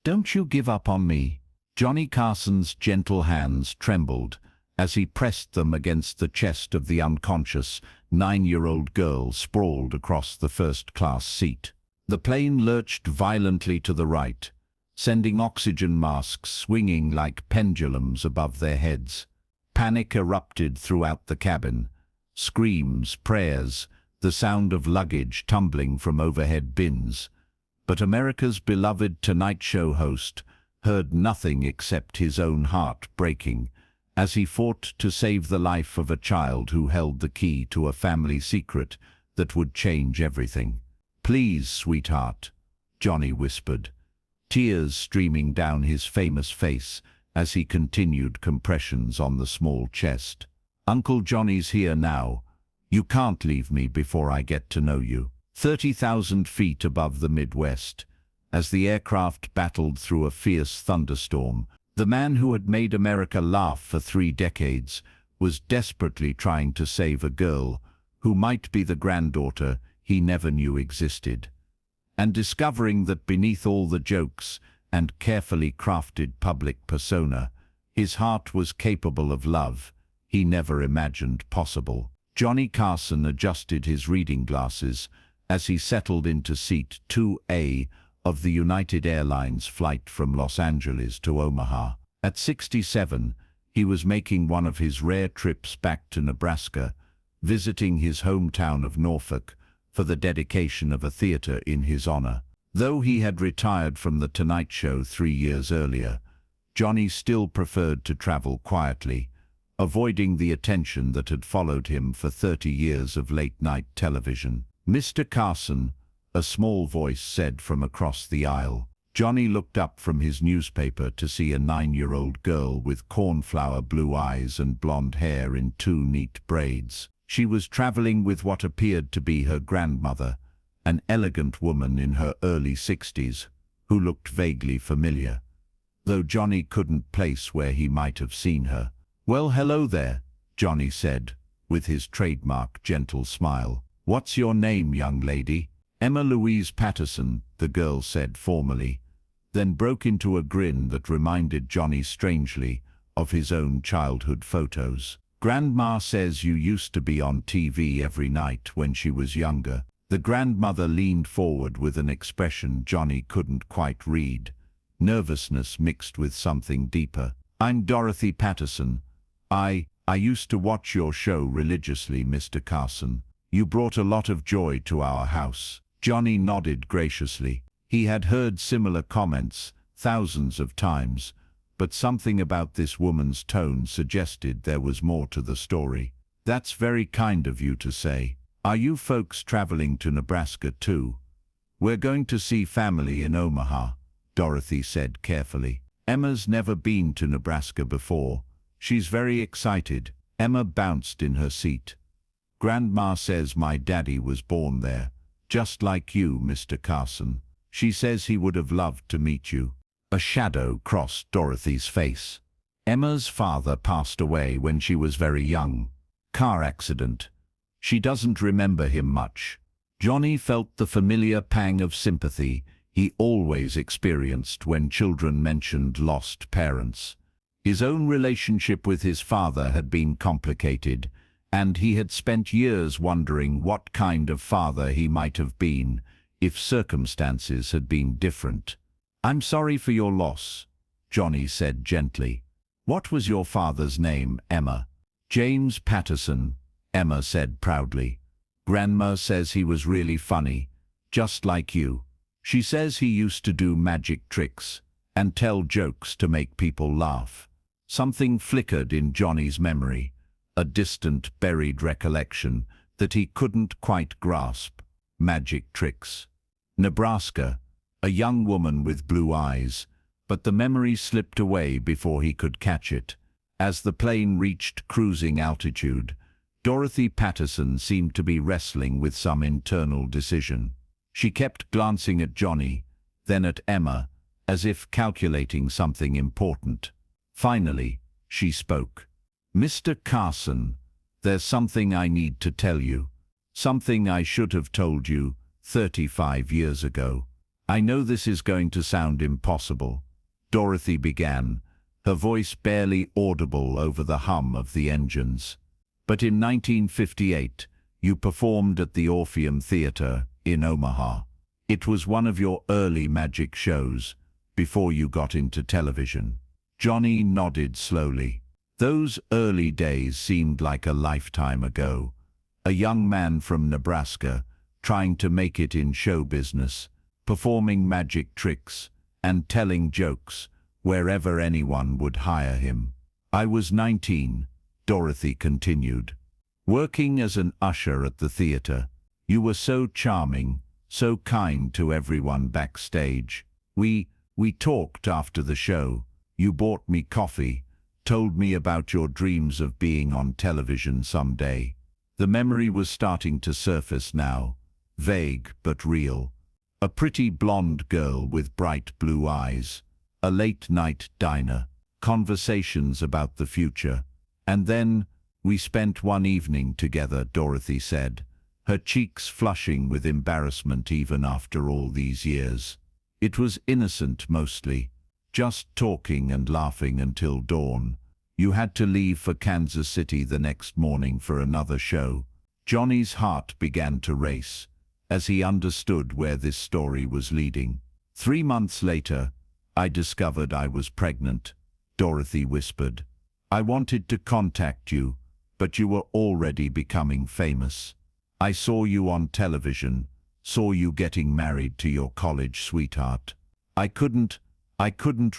Don't you give up on me." Johnny Carson's gentle hands trembled as he pressed them against the chest of the unconscious 9-year-old girl sprawled across the first-class seat. The plane lurched violently to the right, sending oxygen masks swinging like pendulums above their heads. Panic erupted throughout the cabin. Screams, prayers, the sound of luggage tumbling from overhead bins. But America's beloved Tonight Show host heard nothing except his own heart breaking as he fought to save the life of a child who held the key to a family secret that would change everything. "Please, sweetheart," Johnny whispered, tears streaming down his famous face as he continued compressions on the small chest. "Uncle Johnny's here now. You can't leave me before I get to know you." 30,000 feet above the Midwest, as the aircraft battled through a fierce thunderstorm, the man who had made America laugh for 3 decades was desperately trying to save a girl who might be the granddaughter he never knew existed. And discovering that beneath all the jokes and carefully crafted public persona, his heart was capable of love he never imagined possible. Johnny Carson adjusted his reading glasses as he settled into seat 2A of the United Airlines flight from Los Angeles to Omaha. At 67, he was making one of his rare trips back to Nebraska, visiting his hometown of Norfolk for the dedication of a theater in his honor. Though he had retired from the Tonight Show 3 years earlier, Johnny still preferred to travel quietly, avoiding the attention that had followed him for 30 years of late-night television. "Mr. Carson," a small voice said from across the aisle. Johnny looked up from his newspaper to see a 9-year-old girl with cornflower blue eyes and blonde hair in 2 neat braids. She was traveling with what appeared to be her grandmother, an elegant woman in her early 60s, who looked vaguely familiar, though Johnny couldn't place where he might have seen her. "Well, hello there," Johnny said, with his trademark gentle smile. "What's your name, young lady?" "Emma Louise Patterson," the girl said formally, then broke into a grin that reminded Johnny strangely of his own childhood photos. "Grandma says you used to be on TV every night when she was younger." The grandmother leaned forward with an expression Johnny couldn't quite read, nervousness mixed with something deeper. "I'm Dorothy Patterson. I used to watch your show religiously, Mr. Carson. You brought a lot of joy to our house." Johnny nodded graciously. He had heard similar comments thousands of times, but something about this woman's tone suggested there was more to the story. "That's very kind of you to say. Are you folks traveling to Nebraska too?" "We're going to see family in Omaha," Dorothy said carefully. "Emma's never been to Nebraska before. She's very excited." Emma bounced in her seat. "Grandma says my daddy was born there, just like you, Mr. Carson. She says he would have loved to meet you." A shadow crossed Dorothy's face. "Emma's father passed away when she was very young. Car accident. She doesn't remember him much." Johnny felt the familiar pang of sympathy he always experienced when children mentioned lost parents. His own relationship with his father had been complicated, and he had spent years wondering what kind of father he might have been if circumstances had been different. "I'm sorry for your loss," Johnny said gently. "What was your father's name, Emma?" "James Patterson," Emma said proudly. "Grandma says he was really funny, just like you. She says he used to do magic tricks and tell jokes to make people laugh." Something flickered in Johnny's memory, a distant, buried recollection that he couldn't quite grasp. Magic tricks. Nebraska, a young woman with blue eyes, but the memory slipped away before he could catch it. As the plane reached cruising altitude, Dorothy Patterson seemed to be wrestling with some internal decision. She kept glancing at Johnny, then at Emma, as if calculating something important. Finally, she spoke. "Mr. Carson, there's something I need to tell you. Something I should have told you 35 years ago. I know this is going to sound impossible, Dorothy began, her voice barely audible over the hum of the engines. But in 1958, you performed at the Orpheum Theatre in Omaha. It was one of your early magic shows, before you got into television. Johnny nodded slowly. Those early days seemed like a lifetime ago. A young man from Nebraska, trying to make it in show business, performing magic tricks and telling jokes wherever anyone would hire him. I was 19, Dorothy continued. Working as an usher at the theater, you were so charming, so kind to everyone backstage. We talked after the show. You bought me coffee, told me about your dreams of being on television someday. The memory was starting to surface now, vague but real. A pretty blonde girl with bright blue eyes, a late-night diner, conversations about the future. And then, we spent one evening together, Dorothy said, her cheeks flushing with embarrassment even after all these years. It was innocent mostly, just talking and laughing until dawn. You had to leave for Kansas City the next morning for another show. Johnny's heart began to race, as he understood where this story was leading. 3 months later, I discovered I was pregnant, Dorothy whispered. I wanted to contact you, but you were already becoming famous. I saw you on television, saw you getting married to your college sweetheart. I couldn't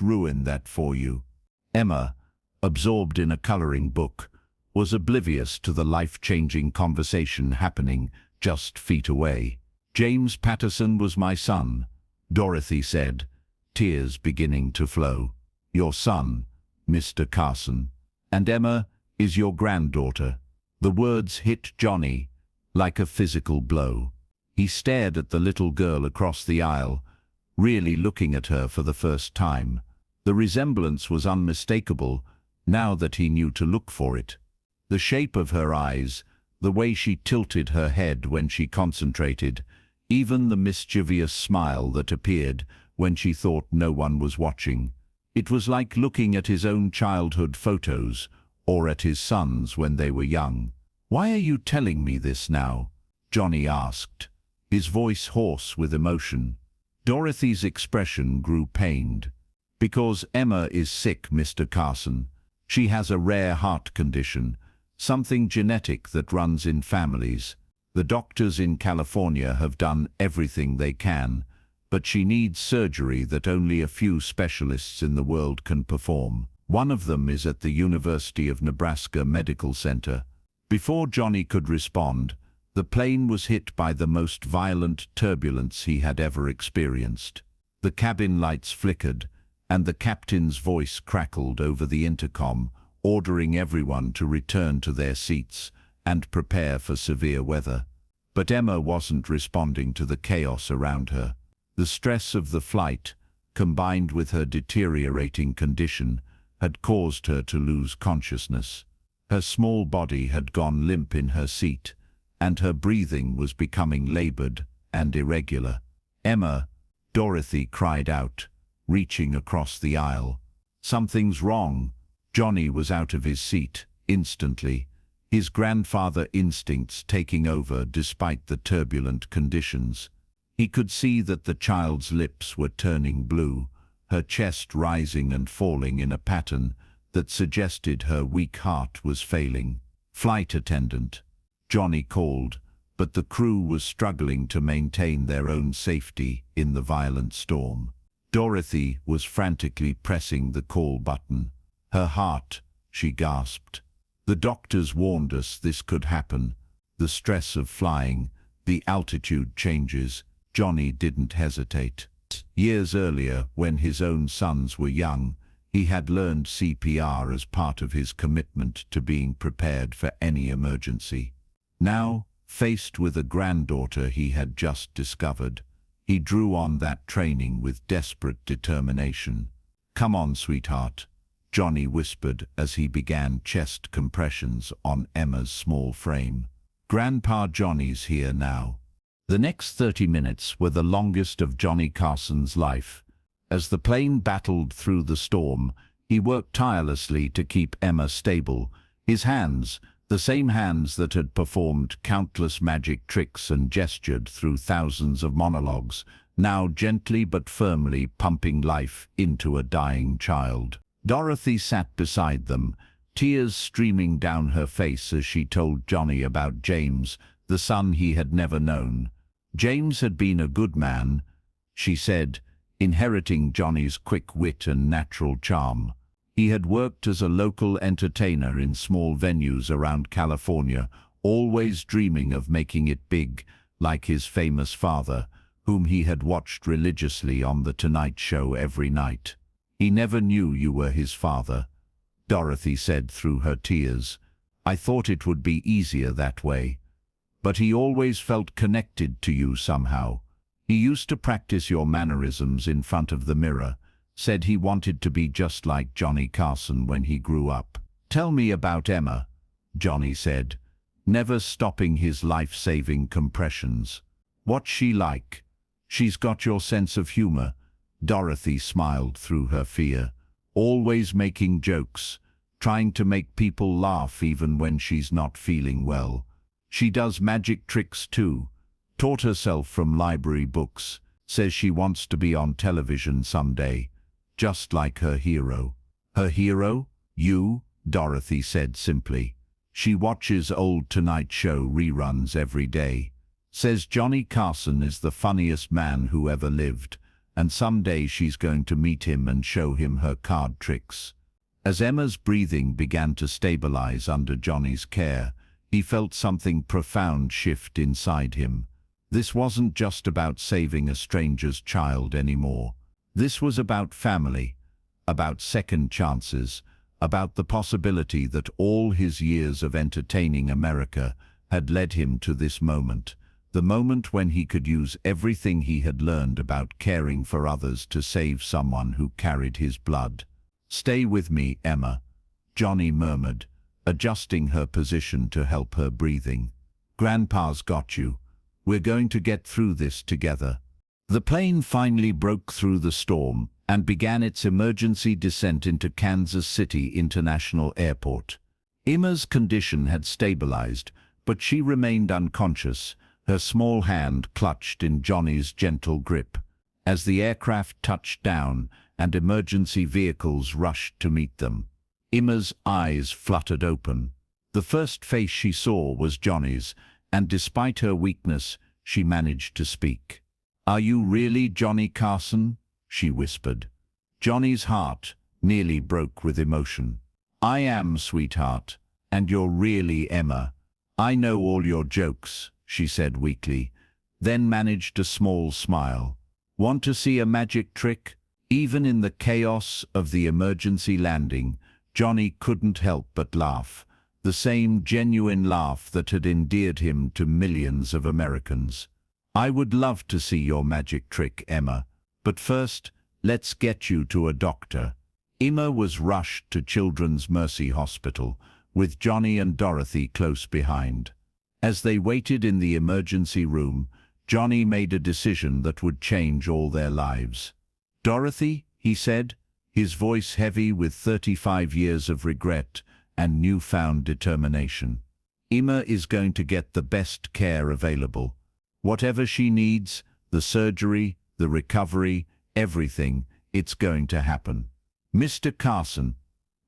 ruin that for you. Emma, absorbed in a coloring book, was oblivious to the life-changing conversation happening just feet away. James Patterson was my son, Dorothy said, tears beginning to flow. Your son, Mr. Carson. And Emma is your granddaughter. The words hit Johnny like a physical blow. He stared at the little girl across the aisle, really looking at her for the first time. The resemblance was unmistakable now that he knew to look for it. The shape of her eyes, the way she tilted her head when she concentrated, even the mischievous smile that appeared when she thought no one was watching. It was like looking at his own childhood photos, or at his sons when they were young. Why are you telling me this now? Johnny asked, his voice hoarse with emotion. Dorothy's expression grew pained. Because Emma is sick, Mr. Carson. She has a rare heart condition, something genetic that runs in families. The doctors in California have done everything they can, but she needs surgery that only a few specialists in the world can perform. One of them is at the University of Nebraska Medical Center. Before Johnny could respond, the plane was hit by the most violent turbulence he had ever experienced. The cabin lights flickered, and the captain's voice crackled over the intercom, ordering everyone to return to their seats and prepare for severe weather. But Emma wasn't responding to the chaos around her. The stress of the flight, combined with her deteriorating condition, had caused her to lose consciousness. Her small body had gone limp in her seat, and her breathing was becoming labored and irregular. Emma, Dorothy cried out, reaching across the aisle. Something's wrong. Johnny was out of his seat, instantly, his grandfather instincts taking over despite the turbulent conditions. He could see that the child's lips were turning blue, her chest rising and falling in a pattern that suggested her weak heart was failing. Flight attendant, Johnny called, but the crew was struggling to maintain their own safety in the violent storm. Dorothy was frantically pressing the call button. Her heart, she gasped. The doctors warned us this could happen. The stress of flying, the altitude changes. Johnny didn't hesitate. Years earlier, when his own sons were young, he had learned CPR as part of his commitment to being prepared for any emergency. Now, faced with a granddaughter he had just discovered, he drew on that training with desperate determination. "Come on, sweetheart," Johnny whispered as he began chest compressions on Emma's small frame. "Grandpa Johnny's here now." The next 30 minutes were the longest of Johnny Carson's life. As the plane battled through the storm, he worked tirelessly to keep Emma stable. His hands, the same hands that had performed countless magic tricks and gestured through thousands of monologues, now gently but firmly pumping life into a dying child. Dorothy sat beside them, tears streaming down her face as she told Johnny about James, the son he had never known. James had been a good man, she said, inheriting Johnny's quick wit and natural charm. He had worked as a local entertainer in small venues around California, always dreaming of making it big, like his famous father, whom he had watched religiously on The Tonight Show every night. "He never knew you were his father," Dorothy said through her tears. "I thought it would be easier that way. But he always felt connected to you somehow. He used to practice your mannerisms in front of the mirror, said he wanted to be just like Johnny Carson when he grew up." "Tell me about Emma," Johnny said, never stopping his life-saving compressions. "What's she like?" "She's got your sense of humor," Dorothy smiled through her fear. "Always making jokes, trying to make people laugh even when she's not feeling well. She does magic tricks too, taught herself from library books, says she wants to be on television someday, just like her hero." "Her hero? You?" Dorothy said simply. "She watches old Tonight Show reruns every day. Says Johnny Carson is the funniest man who ever lived, and someday she's going to meet him and show him her card tricks." As Emma's breathing began to stabilize under Johnny's care, he felt something profound shift inside him. This wasn't just about saving a stranger's child anymore. This was about family, about second chances, about the possibility that all his years of entertaining America had led him to this moment, the moment when he could use everything he had learned about caring for others to save someone who carried his blood. "Stay with me, Emma," Johnny murmured, adjusting her position to help her breathing. "Grandpa's got you. We're going to get through this together." The plane finally broke through the storm and began its emergency descent into Kansas City International Airport. Emma's condition had stabilized, but she remained unconscious, her small hand clutched in Johnny's gentle grip. As the aircraft touched down and emergency vehicles rushed to meet them, Emma's eyes fluttered open. The first face she saw was Johnny's, and despite her weakness, she managed to speak. "Are you really Johnny Carson?" she whispered. Johnny's heart nearly broke with emotion. "I am, sweetheart, and you're really Emma. I know all your jokes," she said weakly, then managed a small smile. "Want to see a magic trick?" Even in the chaos of the emergency landing, Johnny couldn't help but laugh, the same genuine laugh that had endeared him to millions of Americans. "I would love to see your magic trick, Emma, but first, let's get you to a doctor." Emma was rushed to Children's Mercy Hospital, with Johnny and Dorothy close behind. As they waited in the emergency room, Johnny made a decision that would change all their lives. "Dorothy," he said, his voice heavy with 35 years of regret and newfound determination, "Emma is going to get the best care available. Whatever she needs, the surgery, the recovery, everything, it's going to happen." "Mr. Carson,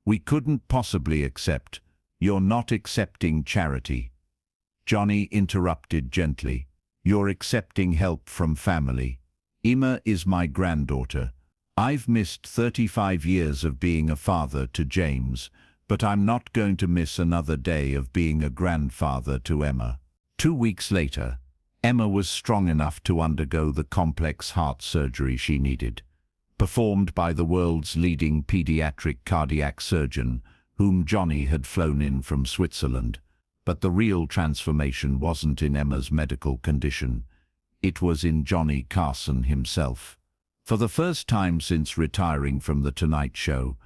we couldn't possibly accept. You're not accepting charity," Johnny interrupted gently. "You're accepting help from family. Emma is my granddaughter. I've missed 35 years of being a father to James, but I'm not going to miss another day of being a grandfather to Emma." 2 weeks later, Emma was strong enough to undergo the complex heart surgery she needed, performed by the world's leading pediatric cardiac surgeon, whom Johnny had flown in from Switzerland. But the real transformation wasn't in Emma's medical condition. It was in Johnny Carson himself. For the first time since retiring from The Tonight Show,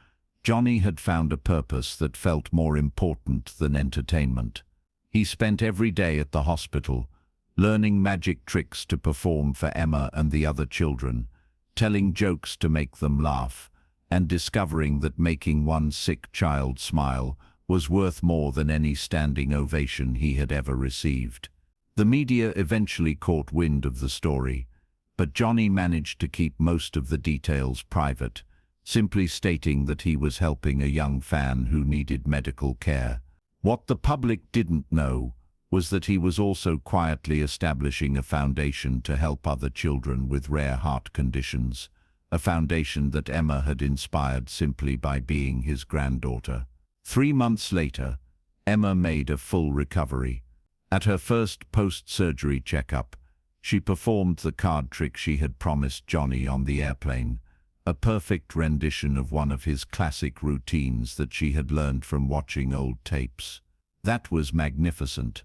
Johnny had found a purpose that felt more important than entertainment. He spent every day at the hospital, learning magic tricks to perform for Emma and the other children, telling jokes to make them laugh, and discovering that making one sick child smile was worth more than any standing ovation he had ever received. The media eventually caught wind of the story, but Johnny managed to keep most of the details private, simply stating that he was helping a young fan who needed medical care. What the public didn't know was that he was also quietly establishing a foundation to help other children with rare heart conditions, a foundation that Emma had inspired simply by being his granddaughter. 3 months later, Emma made a full recovery. At her first post-surgery checkup, she performed the card trick she had promised Johnny on the airplane, a perfect rendition of one of his classic routines that she had learned from watching old tapes. "That was magnificent,"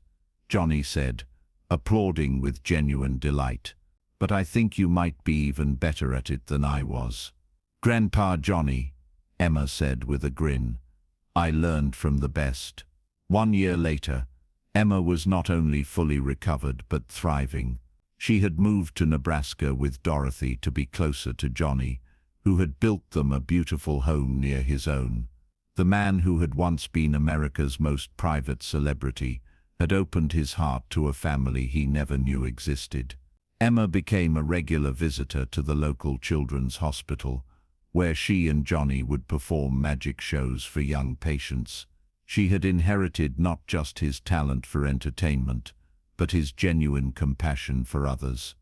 Johnny said, applauding with genuine delight. "But I think you might be even better at it than I was." "Grandpa Johnny," Emma said with a grin, "I learned from the best." 1 year later, Emma was not only fully recovered but thriving. She had moved to Nebraska with Dorothy to be closer to Johnny, who had built them a beautiful home near his own. The man who had once been America's most private celebrity had opened his heart to a family he never knew existed. Emma became a regular visitor to the local children's hospital, where she and Johnny would perform magic shows for young patients. She had inherited not just his talent for entertainment, but his genuine compassion for others.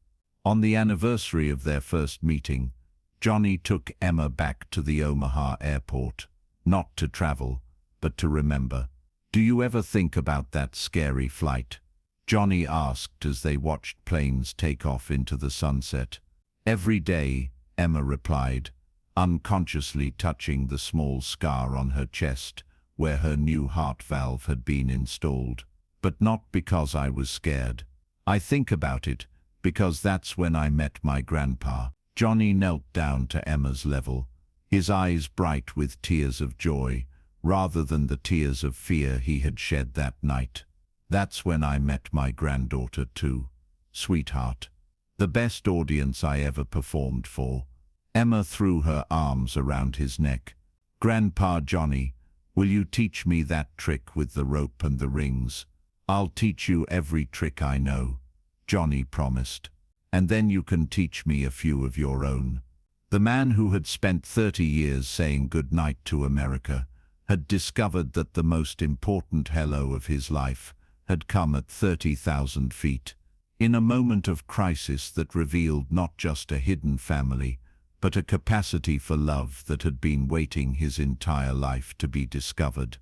On the anniversary of their first meeting, Johnny took Emma back to the Omaha airport, not to travel, but to remember. "Do you ever think about that scary flight?" Johnny asked as they watched planes take off into the sunset. "Every day," Emma replied, unconsciously touching the small scar on her chest where her new heart valve had been installed. "But not because I was scared. I think about it because that's when I met my grandpa." Johnny knelt down to Emma's level, his eyes bright with tears of joy, rather than the tears of fear he had shed that night. "That's when I met my granddaughter too, sweetheart. The best audience I ever performed for." Emma threw her arms around his neck. "Grandpa Johnny, will you teach me that trick with the rope and the rings?" "I'll teach you every trick I know," Johnny promised. "And then you can teach me a few of your own." The man who had spent 30 years saying goodnight to America had discovered that the most important hello of his life had come at 30,000 feet, in a moment of crisis that revealed not just a hidden family, but a capacity for love that had been waiting his entire life to be discovered.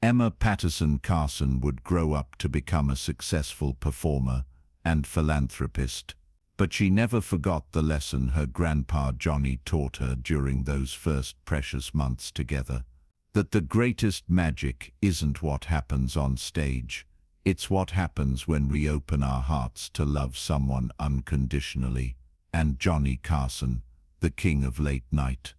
Emma Patterson Carson would grow up to become a successful performer and philanthropist, but she never forgot the lesson her grandpa Johnny taught her during those first precious months together. That the greatest magic isn't what happens on stage, it's what happens when we open our hearts to love someone unconditionally. And Johnny Carson, the king of late night,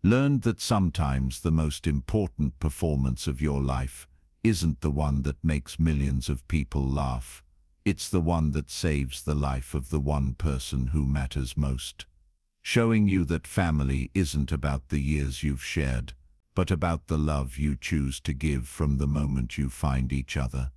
learned that sometimes the most important performance of your life isn't the one that makes millions of people laugh. It's the one that saves the life of the one person who matters most. Showing you that family isn't about the years you've shared, but about the love you choose to give from the moment you find each other.